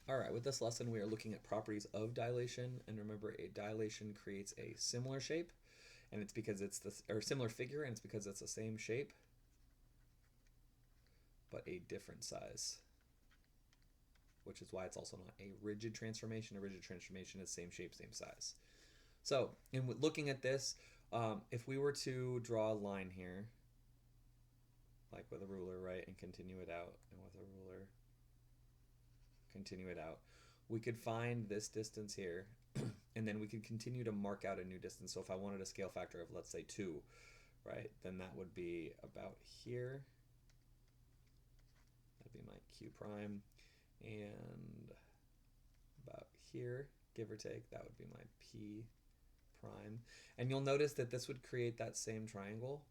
All right, with this lesson, we are looking at properties of dilation. And remember, a dilation creates a similar shape, and it's because it's the, or similar figure, and it's because it's the same shape, but a different size, which is why it's also not a rigid transformation. A rigid transformation is same shape, same size. So, in looking at this, if we were to draw a line here, like with a ruler, right, and continue it out, and with a ruler, continue it out, we could find this distance here, and then we could continue to mark out a new distance. So if I wanted a scale factor of, let's say, 2, right, then that would be about here. That'd be my Q prime. And about here, give or take, that would be my P prime. And you'll notice that this would create that same triangle,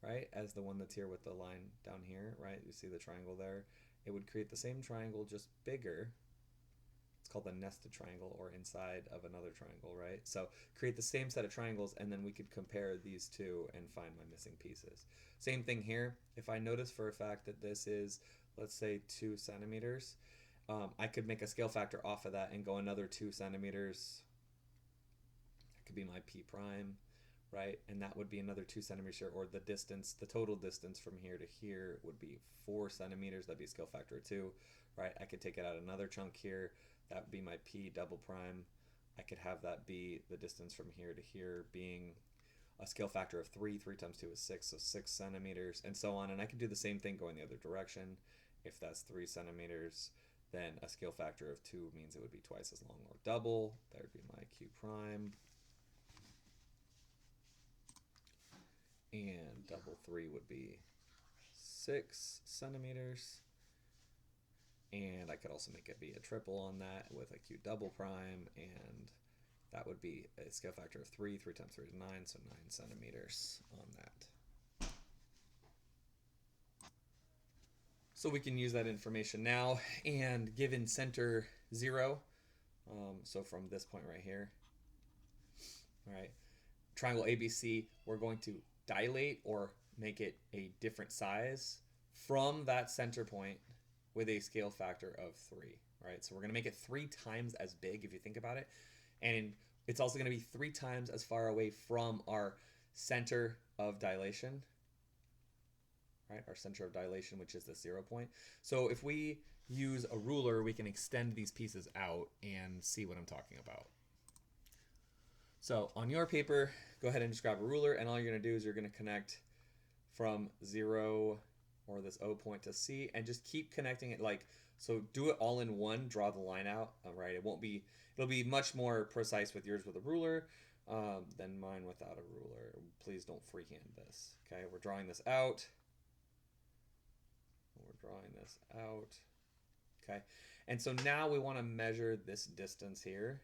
right, as the one that's here with the line down here, right? You see the triangle there? It would create the same triangle, just bigger. It's called a nested triangle, or inside of another triangle, right? So create the same set of triangles, and then we could compare these two and find my missing pieces. Same thing here. If I notice for a fact that this is, let's say, 2 centimeters, I could make a scale factor off of that and go another 2 centimeters. That could be my P prime, right? And that would be another 2 centimeters here, or the distance, the total distance from here to here would be 4 centimeters. That'd be a scale factor of 2, right? I could take it out another chunk here. That would be my P double prime. I could have that be the distance from here to here being a scale factor of 3. 3 times 2 is 6, so 6 centimeters, and so on. And I can do the same thing going the other direction. If that's 3 centimeters, then a scale factor of 2 means it would be twice as long, or double. That would be my Q prime. And double 3 would be 6 centimeters. And I could also make it be a triple on that with a Q double prime, and that would be a scale factor of 3. 3 times 3 is 9, so 9 centimeters on that. So we can use that information now, and given center 0, so from this point right here, all right, triangle ABC, we're going to dilate or make it a different size from that center point with a scale factor of 3, right? So we're going to make it 3 times as big if you think about it. And it's also going to be 3 times as far away from our center of dilation, right? Our center of dilation, which is the 0 point. So if we use a ruler, we can extend these pieces out and see what I'm talking about. So on your paper, go ahead and just grab a ruler, and all you're going to do is you're going to connect from 0, or this O point, to C, and just keep connecting it. Like, so do it all in one, draw the line out, right? It'll be much more precise with yours with a ruler than mine without a ruler. Please don't freehand this, okay? We're drawing this out. Okay? And so now we want to measure this distance here.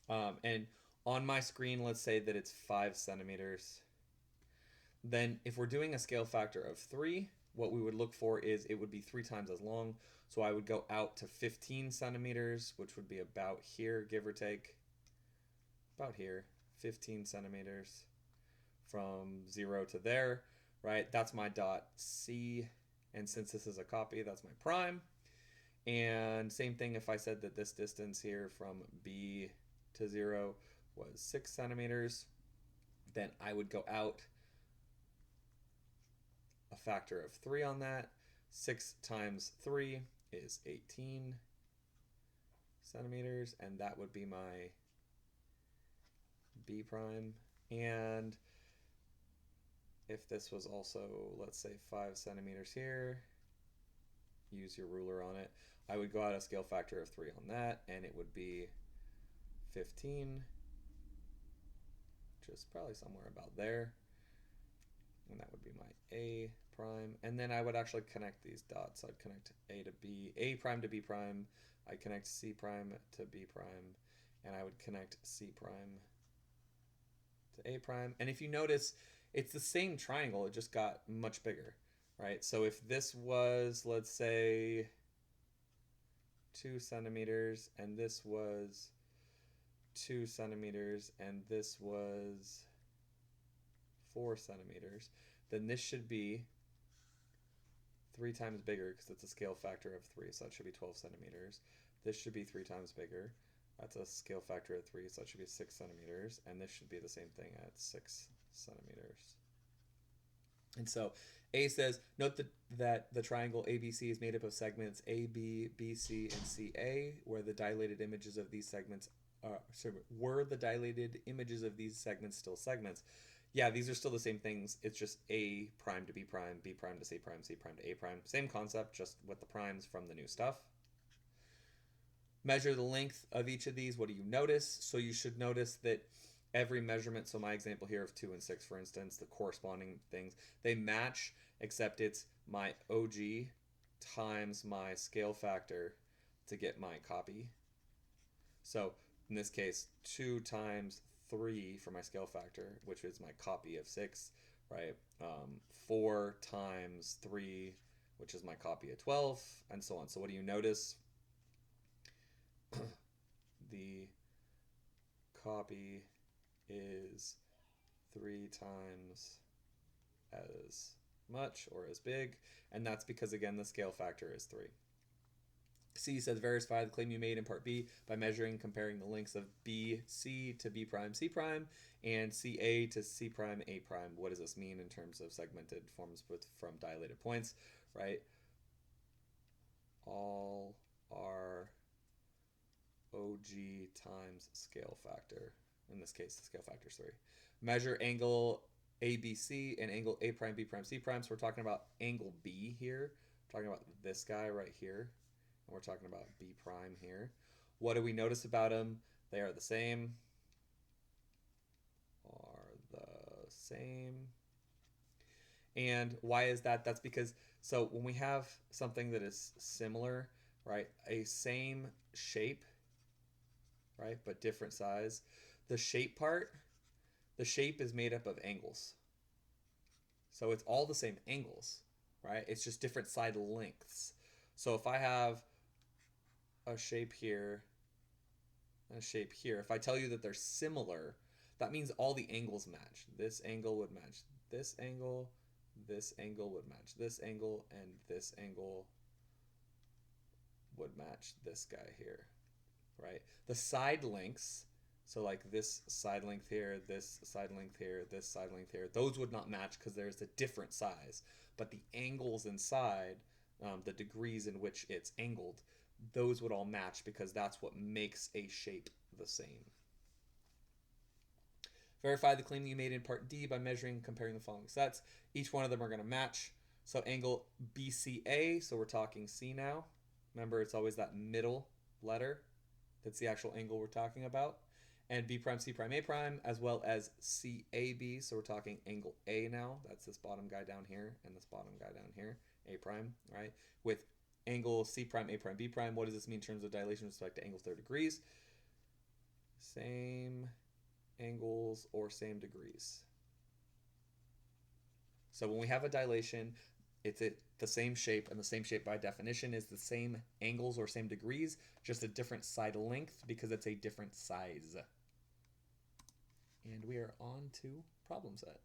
And on my screen, let's say that it's 5 centimeters. Then if we're doing a scale factor of 3, what we would look for is it would be 3 times as long. So I would go out to 15 centimeters, which would be about here, give or take. About here, 15 centimeters from 0 to there, right? That's my dot C. And since this is a copy, that's my prime. And same thing if I said that this distance here from B to 0 was 6 centimeters, then I would go out a factor of 3 on that. 6 times 3 is 18 centimeters, and that would be my B prime. And if this was also, let's say, 5 centimeters here, use your ruler on it, I would go out a scale factor of 3 on that, and it would be 15, which is probably somewhere about there. And that would be my A prime. And then I would actually connect these dots. I'd connect A to B, A prime to B prime. I'd connect C prime to B prime. And I would connect C prime to A prime. And if you notice, it's the same triangle. It just got much bigger, right? So if this was, let's say, 2 centimeters, and this was 2 centimeters, and this was 4 centimeters, then this should be 3 times bigger because it's a scale factor of 3, so that should be 12 centimeters. This should be 3 times bigger. That's a scale factor of 3, so that should be 6 centimeters. And this should be the same thing at 6 centimeters. And so A says, note that the triangle ABC is made up of segments AB, BC, and CA, where the dilated images of these segments were the dilated images of these segments still segments? Yeah, these are still the same things. It's just A prime to B prime, B prime to C prime, C prime to A prime. Same concept, just with the primes from the new stuff. Measure the length of each of these. What do you notice? So you should notice that every measurement, so my example here of 2 and 6, for instance, the corresponding things, they match, except it's my OG times my scale factor to get my copy. So in this case, 2 times 3 for my scale factor, which is my copy of 6, right? 4 times 3, which is my copy of 12, and so on. So what do you notice? The copy is 3 times as much or as big, and that's because, again, the scale factor is 3. C says verify the claim you made in part B by measuring comparing the lengths of BC to B prime C prime and CA to C prime A prime. What does this mean in terms of segmented forms from dilated points, right? All are OG times scale factor. In this case, the scale factor is 3. Measure angle ABC and angle A prime, B prime, C prime. So we're talking about angle B here. We're talking about this guy right here. And we're talking about B prime here. What do we notice about them? They are the same. And why is that? That's because, so when we have something that is similar, right, a same shape, right, but different size, the shape part, the shape is made up of angles. So it's all the same angles, right? It's just different side lengths. So if I have a shape here and a shape here, if I tell you that they're similar, that means all the angles match. This angle would match this angle, this angle would match this angle, and this angle would match this guy here, right? The side lengths, so like this side length here, this side length here, this side length here, those would not match because there's a different size. But the angles inside, the degrees in which it's angled, those would all match because that's what makes a shape the same. Verify the claim you made in part D by measuring and comparing the following sets. Each one of them are going to match. So angle BCA, so we're talking C now. Remember, it's always that middle letter. That's the actual angle we're talking about. And B prime, C prime, A prime, as well as CAB. So we're talking angle A now. That's this bottom guy down here and this bottom guy down here, A prime, right? With angle C prime, A prime, B prime, what does this mean in terms of dilation with respect to angles 30 degrees? Same angles or same degrees. So when we have a dilation, it's the same shape, and the same shape by definition is the same angles or same degrees, just a different side length because it's a different size. And we are on to problem set.